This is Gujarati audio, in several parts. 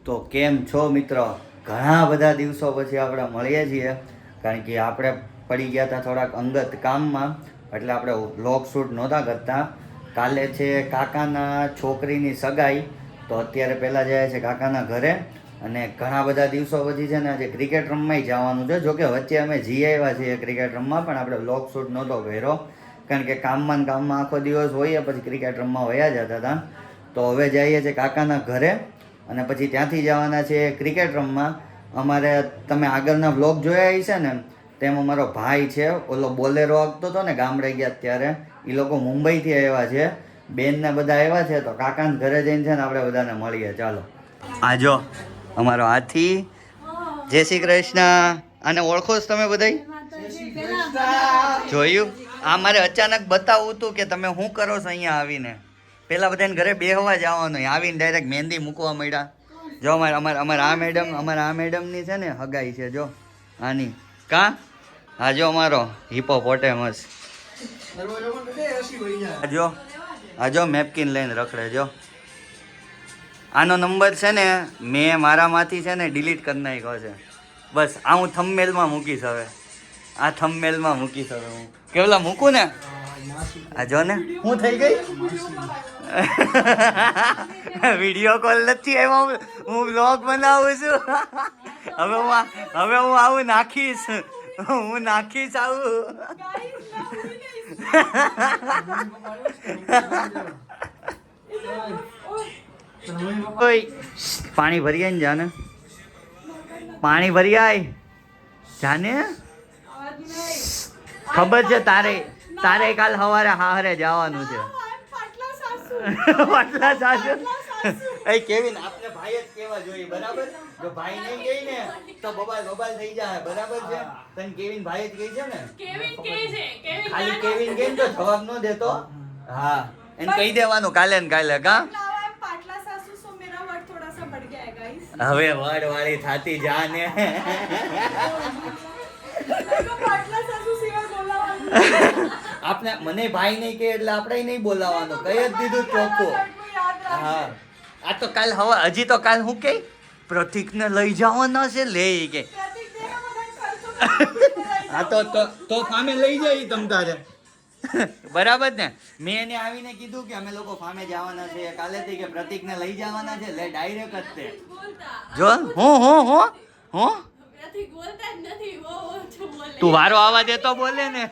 તો કેમ છો મિત્રો? ઘણા બધા દિવસો પછી આપણે મળીએ છીએ, કારણ કે આપણે પડી ગયા હતા થોડાક અંગત કામમાં, એટલે આપણે વ્લોગ શૂટ નહોતા કરતા. કાલે છે કાકાના છોકરીની સગાઈ, તો અત્યારે પહેલાં જાય છે કાકાના ઘરે. અને ઘણા બધા દિવસો પછી છે ને આજે ક્રિકેટ રમવાય જવાનું છે. જોકે વચ્ચે અમે જઈ આવ્યા છીએ ક્રિકેટ રમવા, પણ આપણે વ્લોગ શૂટ નહોતો કર્યો, કારણ કે કામમાં આખો દિવસ હોઈએ, પછી ક્રિકેટ રમવા વયા જતા હતા. તો હવે જઈએ છીએ કાકાના ઘરે, અને પછી ત્યાંથી જવાના છે ક્રિકેટ રમવા. અમારે તમે આગળના વ્લોગ જોયા હશે ને, તેમ અમારો ભાઈ છે, ઓલો બોલેરો આપતો હતો ને ગામડે ગયા ત્યારે, એ લોકો મુંબઈથી આવ્યા છે, બેનને બધા આવ્યા છે. તો કાકાના ઘરે જઈને છે ને આપણે બધાને મળીએ. ચાલો. આજો અમારો હાથી. જય શ્રી કૃષ્ણ. આને ઓળખો છો તમે બધા? જોયું? આ મારે અચાનક બતાવવું હતું કે તમે શું કરો છો અહીંયા આવીને. પેલા બધાને ઘરે બેહવા જવાનું, આવીને ડાયરેક્ટ મહેંદી મૂકવા મળ્યા. જો અમારા આ મેડમની છે ને હગાઈ છે, જો આની કા. હા જો અમારો હિપોપોટેમસ. જો મેપકિન લઈને રખડે. જો આનો નંબર છે ને મેં મારામાંથી છે ને ડિલીટ કરી નાખ્યો છે. બસ આ હું થંબનેલમાં મૂકીશ હવે. આ થંબનેલમાં મૂકીશ હવે હું. કેવલા મૂકું ને? આ જો ને હું થઈ ગઈ. વિડીયો કોલ નથી આવ્યો, હું બ્લોગ બનાવું છું. હવે હું આવું નાખીશ, હું નાખીશ આવું. પાણી ભરી આય ને જાને, પાણી ભરી આય જાને. ખબર છે તારે કાલ સવારે હારે જવાનું છે. પાટલા સાસુ. એ કેવિન આપને ભાઈ જ કેવા જોઈએ, બરાબર? જો ભાઈ નહીં કહે ને તો બબાલ થઈ જાય, બરાબર છે? તને કેવિન ભાઈ જ કહે છે ને? કેવિન કહે છે. ખાલી કેવિન કહે તો જવાબ ન દેતો. હા, એને કહી દેવાનું કાલે ને કાલે. કા હવે વડ વાળી થાતી જા ને. આપણે મને ભાઈ નહીં કે એટલે આપણે નહીં બોલાવાનું, કઈ જ દીધું ચોખ્ખું. હા, આ તો કાલ હજી તો કાલ હું કે પ્રતિકને લઈ જવાના છે, લે કે હા તો ફામે લઈ જાય તમ તારે. બરાબર ને? મેં એને આવીને કીધું કે અમે લોકો ફામે જવાના છે કાલેથી, કે પ્રતિકને લઈ જવાના છે, લે ડાયરેક્ટ જ તે. જો હું તું વારો આવા દે તો બોલે ને.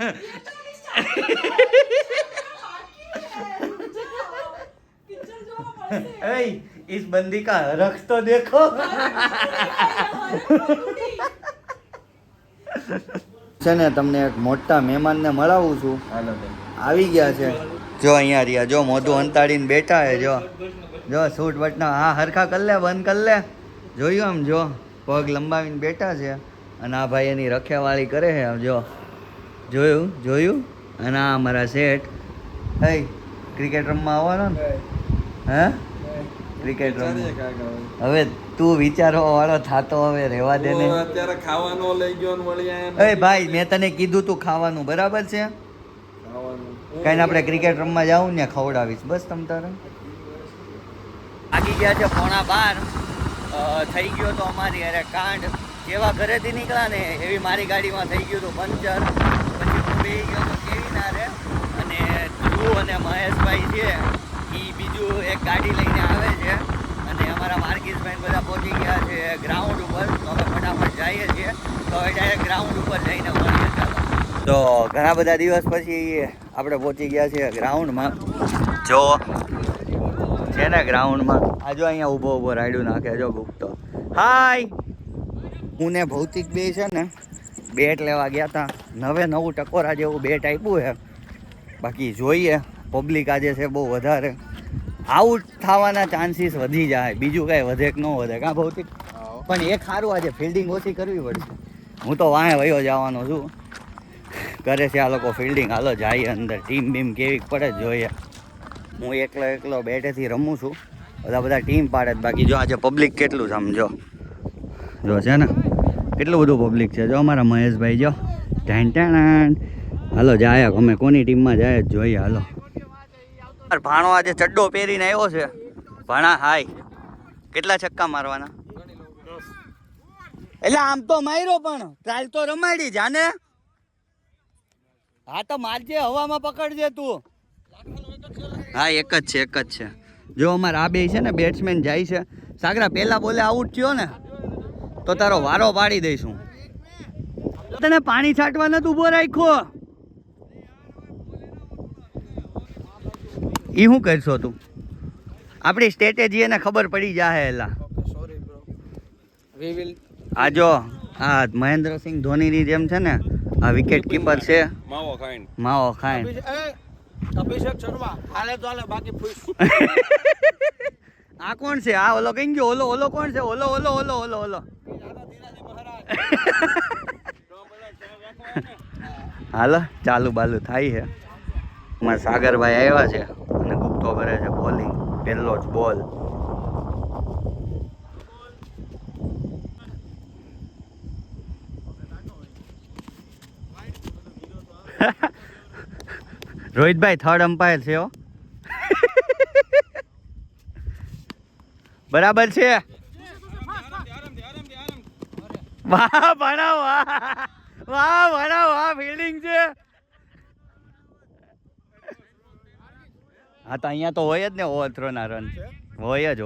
इस बंदी का रख तो देखो. છે ને તમને એક મોટા મહેમાનને મળાવું છું. આવી ગયા છે જો, અહીંયા રહ્યા. જો મોઢું અંતાડીને બેઠા હે. જો સૂટ બટના હા હરખા કર લે, બંધ કર લે. જોયું આમ, જો પગ લંબાવીને બેઠા છે, અને આ ભાઈ એની રખેવાળી કરે છે. જો જોયું. અને આ અમારા શેઠ. હે ક્રિકેટ રમવા આવવાનો ને? હે ક્રિકેટ રમવા? હવે તું વિચારવા વાળો થાતો, હવે રહેવા દે ને. અત્યારે ખાવાનો લઈ ગયો ને વળી. એ ભાઈ મેં તને કીધું તું ખાવાનું, બરાબર છે? કઈ આપણે ક્રિકેટ રમવા જાવું ને ખવડાવીશ, બસ તમ તારે. આગી ગયા છે 11:15. થઈ ગયો તો અમારી અરે કાંડ. જેવા ઘરેથી નીકળ્યા ને એવી મારી ગાડીમાં થઈ ગયું હતું પંચર. પછી હું બે ગયો તો કેવી ના રે, અને ધ્રુવ અને મહેશભાઈ છે એ બીજું એક ગાડી લઈને આવે છે, અને અમારા માર્ગીસભાઈ બધા પહોંચી ગયા છે ગ્રાઉન્ડ ઉપર. તો અમે ફટાફટ જઈએ છીએ. તો હવે ડાયરેક્ટ ગ્રાઉન્ડ ઉપર જઈને મળીએ. ચાલો. તો ઘણા બધા દિવસ પછી આપણે પહોંચી ગયા છીએ ગ્રાઉન્ડમાં. જો છે ને ગ્રાઉન્ડમાં આ જો અહીંયા ઊભો રાયડું નાખે. જો ગુપ્તો હાય. હું ને ભૌતિક બે છે ને બેટ લેવા ગયા હતા. નવું ટકોરા જેવું બેટ આપ્યું છે. બાકી જોઈએ, પબ્લિક આજે છે બહુ વધારે, આઉટ થવાના ચાન્સીસ વધી જાય. બીજું કાંઈ વધે કે ન વધે, કાં ભૌતિક? પણ એક સારું, આજે ફિલ્ડિંગ ઓછી કરવી પડશે. હું તો વાંહે વયો જવાનો છું. કરે છે આ લોકો ફિલ્ડિંગ. હાલો જાય અંદર. ટીમ બીમ કેવી પડે જોઈએ. હું એકલો બેટેથી રમું છું, બધા ટીમ પાડે. બાકી જો આજે પબ્લિક કેટલું સમજો. જો છે ને કેટલું બધું પબ્લિક છે. જો અમારા મહેશભાઈ જો ટેન. હાલો જાય, અમે કોની ટીમમાં જાય જોઈએ. હાલો. ભાણો આજે ચડ્ડો પહેરીને આવ્યો છે. ભાણા હાય. કેટલા છક્કા મારવાના? એટલે આમ તો માર્યો પણ ટ્રાયલ તો રમાડી જાને. હા તો મારજે, હવામાં પકડજે તું. હા એક જ છે. જો અમારે આ બે છે ને બેટ્સમેન જાય છે. સાગરા પેલા બોલે આઉટ થયો ને તો તારો વારો પાડી દઈશું. તને પાણી છાંટવા નથી ઉભો રાખ્યો. ઈ શું કરશો તું? આપણી સ્ટ્રેટેજી એને ખબર પડી જાહે એલા. આ જો આ મહેન્દ્રસિંહ ધોનીની જેમ છે ને આ વિકેટ કીપર છે માવો ખાઈન. અભિષેક શર્મા હાલે તો હાલે, બાકી ફૂસ. આ કોણ છે? આ ઓલો કઈ ગયો? ઓલો કોણ છે? ઓલો હાલો ચાલુ બાલુ થાય છે. અમારા સાગરભાઈ આવ્યા છે અને ગુપ્તો કરે છે બોલિંગ. પહેલો જ બોલ. રોહિતભાઈ થર્ડ અમ્પાયર છે હો. બરાબર છે. વાહ ભણાવ, વાહ ભણાવ, વાહ ફિલ્ડિંગ છે. હા તો અહીંયા તો હોય જ ને ઓવરથ્રો ના રન. હોય જ.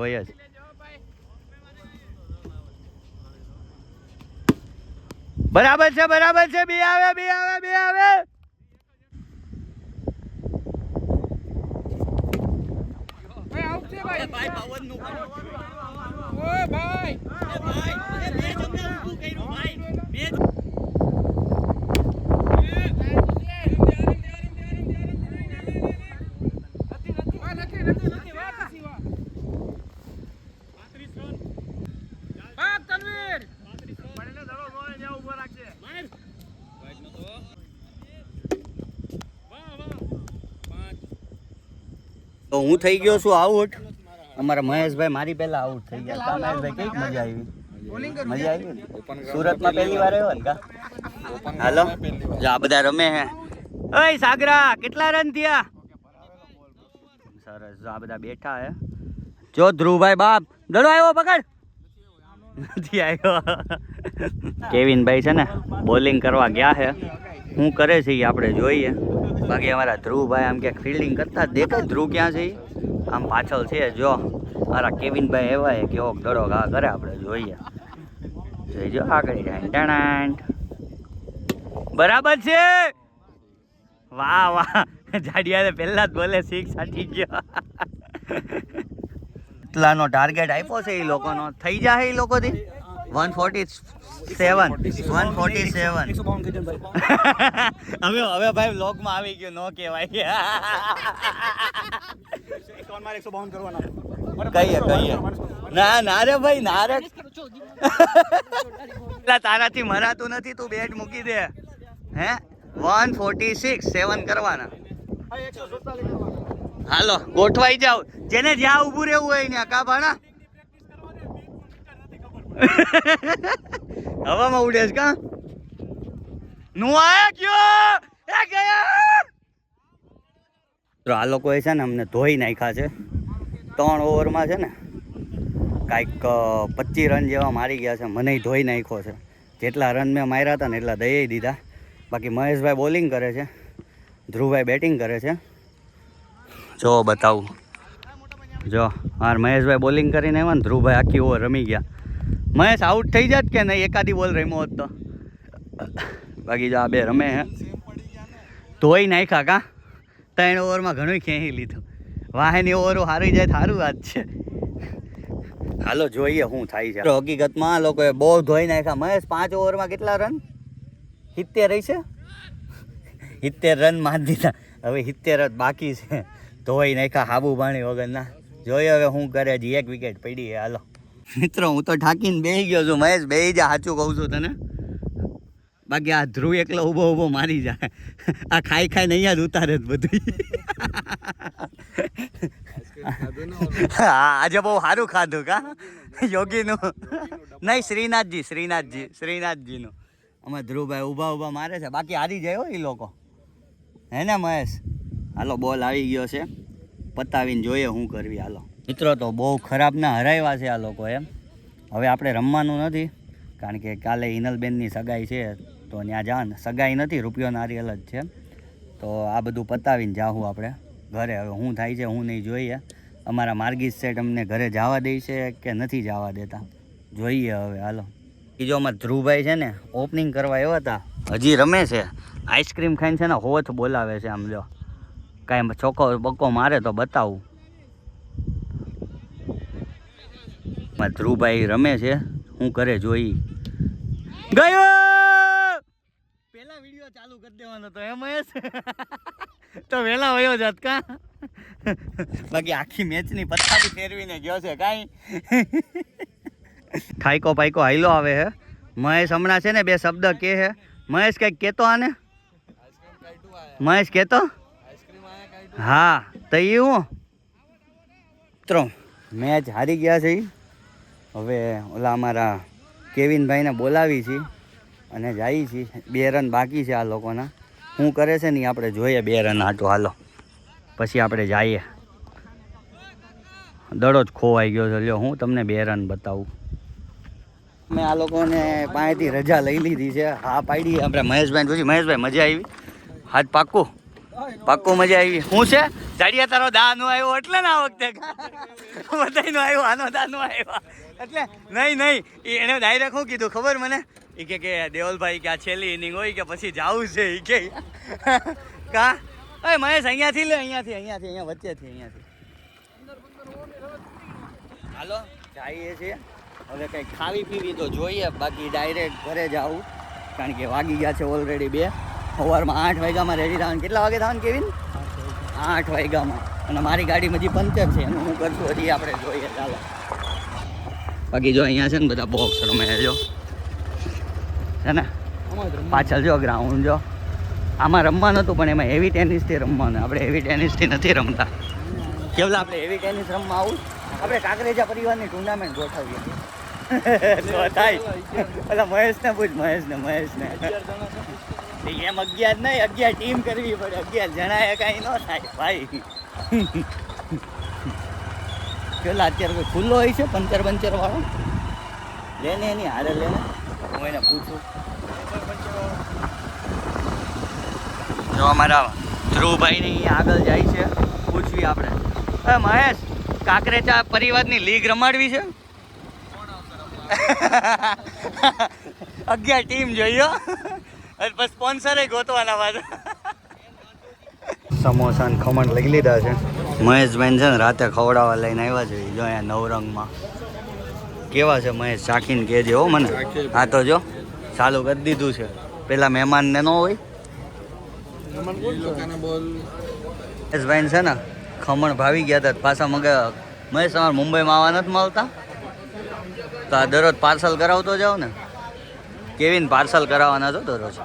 બરાબર છે. બે આવે. તો હું થઈ ગયો છું આઉટ. અમારા મહેશભાઈ મારી પહેલા આઉટ થઈ ગયા. મહેશભાઈ કઈક મજા આવી? સુરતમાં પહેલી વાર આવ્યો ને કા? હાલો જો આ બધા રમે હે. ઓય સાગરા કેટલા રન થયા? સરસ. જો આ બધા બેઠા હે. જો ધ્રુવભાઈ બાપ દડો આવ્યો, પકડ. નથી આવ્યો. કેવિનભાઈ છે ને બોલિંગ કરવા ગયા છે. શું કરે છે એ આપણે જોઈએ. બાકી અમારા ધ્રુવભાઈ આમ ક્યાંક ફિલ્ડિંગ કરતા દેખાય. ધ્રુવ ક્યાં છે? આમ પાછળ છે. જો મારા કેવિનભાઈ એવા છે કેવો દડો ઘા કરે આપણે જોઈએ. જો આગળ જાય. બરાબર છે. વાહ જાડિયાને પહેલા જ બોલે 6 સાટી ગયો. એટલાનો ટાર્ગેટ આપ્યો છે એ લોકોનો. થઈ જાય એ લોકોથી 147. હવે ભાઈ વ્લોગમાં આવી ગયો, નો કહેવાય. કહીએ ના રે ભાઈ ના રે. તારાથી મરાતું નથી, તું બેટ મૂકી દે. હે 146 7 કરવાના. હાલો ગોઠવાઈ જાવ. જેને જ્યાં ઊભું રહેવું હોય ને કા ભાણા. હવામાં ઉડે છે કા? નું આયા ગયો. આ લોકોએ છે ને અમને ધોઈ નાખ્યા છે. 3 ઓવરમાં છે ને કાંઈક 25 રન જેવા મારી ગયા છે. મને ધોઈ નાખ્યો છે. જેટલા રન મેં માર્યા હતા ને એટલા દઈ દીધા. બાકી મહેશભાઈ બોલિંગ કરે છે, ધ્રુવભાઈ બેટિંગ કરે છે. જો બતાવું. જો મારા મહેશભાઈ બોલિંગ કરીને આવ્યા ને ધ્રુવભાઈ આખી ઓવર રમી ગયા. મહેશ આઉટ થઈ જાત કે નહીં? એકાદી બોલ રમ્યો હોત તો. બાકી જો આ બે રમે હે. ધોઈ નાખ્યા કા? 3 ઓવરમાં ઘણું ખેંચી લીધું. વાહેની ઓવરો હારી જાય સારું વાત છે. હાલો જોઈએ શું થાય છે. હકીકતમાં આ લોકોએ બહુ ધોઈ નાખ્યા. મહેશ 5 ઓવરમાં કેટલા રન? 70 રહી છે. 70 રન મારી દીધા. હવે 70 જ બાકી છે. ધોઈ નાખ્યા હાબુ પાણી વગરના. જોઈએ હવે શું કરે. હજી 1 વિકેટ પડી. હાલો મિત્રો હું તો ઠાકીને બેસી ગયો છું. મહેશ બેસી જા, સાચું કહું છું તને. બાકી આ ધ્રુવ એકલો ઊભો મારી જાય. આ ખાઈને અહીંયા જ ઉતારે જ બધું. હા આજે બહુ સારું ખાધું કા? યોગીનું નહીં, શ્રીનાથજીનું. અમે ધ્રુવભાઈ ઊભા મારે છે. બાકી હારી જાય હો એ લોકો. હે ને મહેશ? હાલો બોલ આવી ગયો છે. પતાવીને જોઈએ શું કરવી. હાલો મિત્રો તો બહુ ખરાબના હરાવ્યા છે આ લોકો એમ. હવે આપણે રમવાનું નથી કારણ કે કાલે હિનલબેનની સગાઈ છે તો ત્યાં જવાનું. સગાઈ નથી, રૂપિયો નારિયેલ જ છે. તો આ બધું પતાવીને જાઉં આપણે ઘરે. હવે શું થાય છે હું નહીં જોઈએ. અમારા માર્ગીસ સેટ અમને ઘરે જવા દે છે કે નથી જવા દેતા જોઈએ હવે. હાલો બીજો અમારા ધ્રુવભાઈ છે ને ઓપનિંગ કરવા આવ્યા હતા, હજી રમે છે. આઈસ્ક્રીમ ખાઈને છે ને હોથ બોલાવે છે. આમ જો કાંઈ ચોખ્ખો બક્કો મારે તો બતાવું. મારા ધ્રુવભાઈ રમે છે, શું કરે જોઈ. ગયો પેલા વિડીયો ચાલુ કરી દેવાનો તો એમ તો વહેલા વયો જાત કા. બાકી આખી મેચની પથારી ફેરવીને ગયો છે કાંઈ. ખાઈકો પાઈકો હાઈલો આવે હે. મહેશ હમણાં છે ને બે શબ્દ કે હે. મહેશ કંઈક કહેતો આને. મહેશ કહેતો હા તો એ હું મિત્રો મેચ હારી ગયા છે. હવે ઓલા અમારા કેવિનભાઈને બોલાવી છીએ અને જઈએ છીએ. 2 રન બાકી છે આ લોકોના. શું કરે છે ને આપણે જોઈએ. 2 રન હાટો હાલો પછી આપણે જઈએ. દડો જ ખોવાઈ ગયો છે. લ્યો હું તમને 2 રન બતાવું. મેં આ લોકોને પાસેથી રજા લઈ લીધી છે. હા પાડી આપણે મહેશભાઈ પૂછી. મહેશભાઈ મજા આવી? હાથ પાક્કું પાક્કું મજા આવી. શું છે જાડિયા તારો દાનો આવ્યો એટલે ને આ વખતે બધાનો આવ્યો, આનો દાનો આવ્યો એટલે નહીં એને ડાયરેક્ટ શું કીધું ખબર મને? એ કે દેવલભાઈ કે આ છેલ્લી ઇનિંગ હોય કે પછી જાવું છે એ કે કા. અરે મહેશ અહીંયાથી લે, અહીંયા વચ્ચેથી અહીંયાથી હાલો જઈએ છીએ. હવે કંઈક ખાવી પીવી તો જોઈએ, બાકી ડાયરેક્ટ ઘરે જાવું કારણ કે વાગી ગયા છે ઓલરેડી 2. સવારમાં 8 વાગ્યામાં રેડી થવાનું. કેટલા વાગે થવાનું કેવિન? 8 વાગ્યામાં. અને મારી ગાડીમાં હજી પંચર છે એનું હું કરશું હજી આપણે જોઈએ. ચાલો બાકી જો અહીંયા છે ને બધા બોક્સ રમે જો છે ને પાછળ જો ગ્રાઉન્ડ જો. આમાં રમવાનું હતું પણ એમાં હેવી ટેનિસથી રમવાનું. આપણે હેવી ટેનિસથી નથી રમતા. કેવલા આપણે હેવી ટેનિસ રમવા આવું. આપણે કાંકરેજા પરિવારની ટુર્નામેન્ટ ગોઠવીએ તો થાય. એટલે મહેશને પૂછ. મહેશને એમ 11 નહીં 11 ટીમ કરવી પડે. 11 જણાએ કાંઈ ન થાય ભાઈ. પેલા અત્યારે કોઈ ખુલ્લો હોય છે પંચર વાળો? લેને એની હારે લેને, હું એને પૂછું. જો અમારા ધ્રુવભાઈને અહીંયા આગળ જાય છે, પૂછવી આપણે. હવે મહેશ કાંકરેજા પરિવારની લીગ રમાડવી છે. 11 ટીમ જોઈએ પછી સ્પોન્સરે ગોતવાના પાછા. સમોસા ને ખમણ લઈ લીધા છે. મહેશભાઈ છે ને રાતે ખવડાવવા લઈને આવ્યા છે. જો અહીંયા નવરંગમાં કેવા છે મહેશ ચાખીને કહેજે હો મને. હા તો જો ચાલુ કરી દીધું છે. પેલા મહેમાનને ન હોય. મહેશભાઈ છે ને ખમણ ભાવી ગયા હતા પાછા મગા. મહેશ તમારે મુંબઈમાં આવવા નથી મળતા તો આ દરરોજ પાર્સલ કરાવતો જાઓ ને. કેવીન પાર્સલ કરાવવાના છો દરરોજ.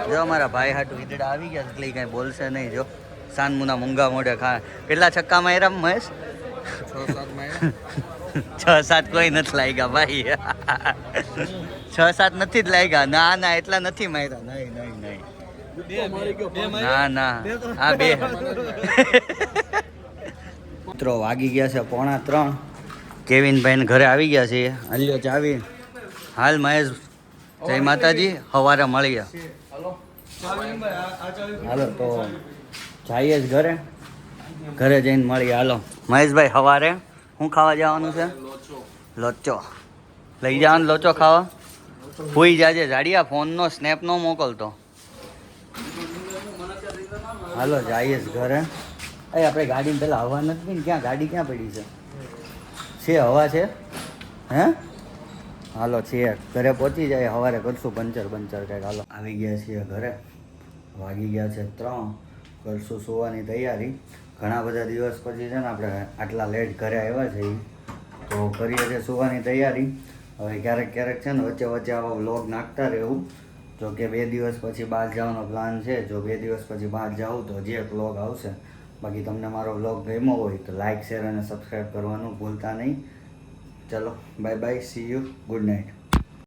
જો અમારા ભાઈ હાટું ઈદડા આવી ગયા એટલે કાંઈ બોલશે નહીં. જો સાનમુના મૂંગા મોઢે ખા. કેટલા છક્કા માર્યા મહેશ? 6-7 કોઈ નથી લાગ્યા ભાઈ. 6-7 નથી જ લાગ્યા. ના એટલા નથી માર્યા. નહીં ના આ 2 મિત્રો વાગી ગયા છે 2:45. કેવિનભાઈને ઘરે આવી ગયા છે. હલ્યો ચાવી હાલ મહેશ. જય માતાજી. સવારે મળીએ. હાલો તો જઈએ જ ઘરે જઈને મળીએ. હાલો મહેશભાઈ સવારે શું ખાવા જવાનું છે? લોચો લઈ જવાનું. લોચો ખાવા ભૂઈ જાજે જાડિયા. ફોનનો સ્નેપ નો મોકલતો. હાલો જઈએ જ ઘરે. આપણે ગાડીને પેલા હવા નથી ને ક્યાં ગાડી ક્યાં પડી છે હવા છે હે? હાલો છીએ ઘરે પહોંચી જાય. સવારે કરશું પંચર કંઈક. હાલો આવી ગયા છીએ ઘરે. વાગી ગયા છે 3. કરશું સુવાની તૈયારી. ઘણા બધા દિવસ પછી છે ને આપણે આટલા લેટ ઘરે આવ્યા છે તો કરીએ છીએ સુવાની તૈયારી. હવે ક્યારેક છે ને વચ્ચે આવા વ્લોગ નાખતા રહેવું. જો કે 2 દિવસ પછી બહાર જવાનો પ્લાન છે. જો 2 દિવસ પછી બહાર જાઉં તો જે વ્લોગ આવશે. બાકી તમને મારો વ્લોગ ગમ્યો હોય તો લાઇક શેર અને સબસ્ક્રાઈબ કરવાનું ભૂલતા નહીં. ચલો bye see you. Good night.